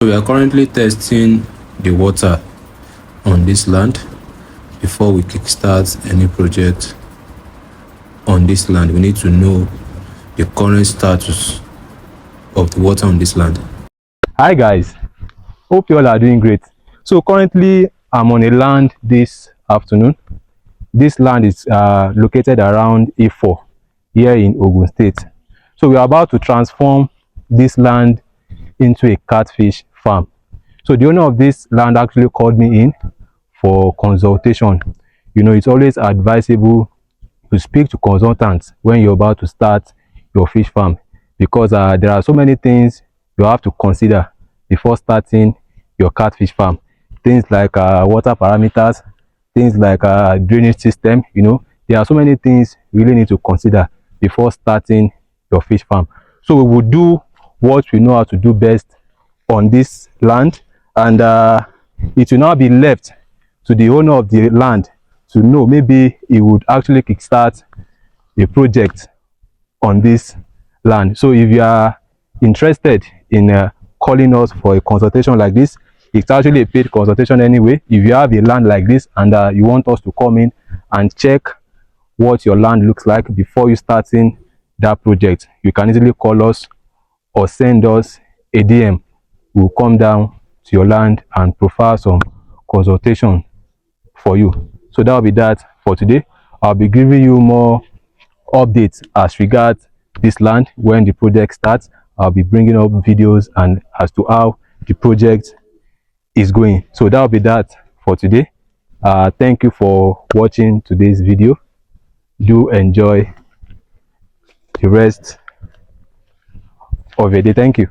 We are currently testing the water on this land. Before we kickstart any project on this land, we need to know the current status of the water on this land. Hi guys, hope you all are doing great. So currently I'm on a land this afternoon. This land is located around A4 here in Ogun State. So we are about to transform this land into a catfish farm. So the owner of this land actually called me in for consultation. You know, it's always advisable to speak to consultants when you're about to start your fish farm, because there are so many things you have to consider before starting your catfish farm. Things like water parameters, things like drainage system. You know, there are so many things you really need to consider before starting your fish farm. So we will do what we know how to do best on this land, and it will now be left to the owner of the land to know maybe he would actually kickstart a project on this land. So if you are interested in calling us for a consultation like this, it's actually a paid consultation anyway. If you have a land like this and you want us to come in and check what your land looks like before you starting that project, you can easily call us or send us a DM. We'll come down to your land and provide some consultation for you. So that will be that for today. I'll be giving you more updates as regards this land when the project starts. I'll be bringing up videos and as to how the project is going. So that will be that for today. Thank you for watching today's video. Do enjoy the rest of your day. Thank you.